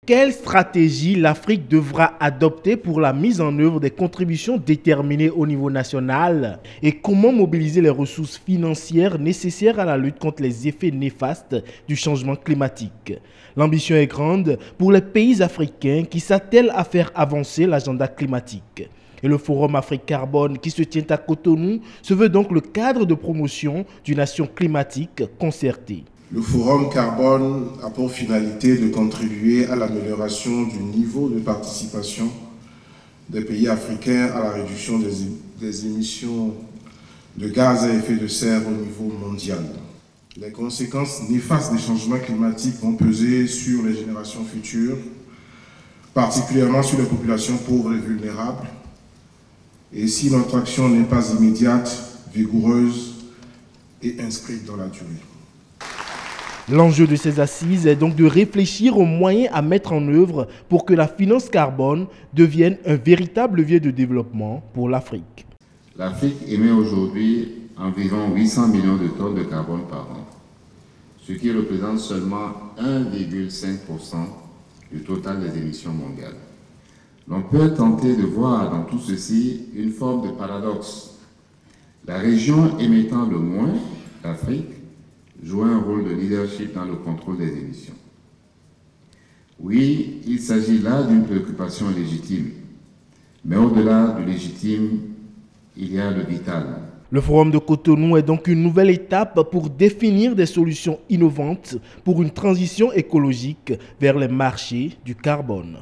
Quelle stratégie l'Afrique devra adopter pour la mise en œuvre des contributions déterminées au niveau national et comment mobiliser les ressources financières nécessaires à la lutte contre les effets néfastes du changement climatique? L'ambition est grande pour les pays africains qui s'attellent à faire avancer l'agenda climatique. Et le Forum Afrique Carbone qui se tient à Cotonou se veut donc le cadre de promotion d'une action climatique concertée. Le Forum Carbone a pour finalité de contribuer à l'amélioration du niveau de participation des pays africains à la réduction des émissions de gaz à effet de serre au niveau mondial. Les conséquences néfastes des changements climatiques vont peser sur les générations futures, particulièrement sur les populations pauvres et vulnérables. Et si notre action n'est pas immédiate, vigoureuse et inscrite dans la durée. L'enjeu de ces assises est donc de réfléchir aux moyens à mettre en œuvre pour que la finance carbone devienne un véritable levier de développement pour l'Afrique. L'Afrique émet aujourd'hui environ 800 millions de tonnes de carbone par an, ce qui représente seulement 1,5% du total des émissions mondiales. L'on peut tenter de voir dans tout ceci une forme de paradoxe. La région émettant le moins, l'Afrique, joue un rôle de leadership dans le contrôle des émissions. Oui, il s'agit là d'une préoccupation légitime, mais au-delà du légitime, il y a le vital. Le Forum de Cotonou est donc une nouvelle étape pour définir des solutions innovantes pour une transition écologique vers les marchés du carbone.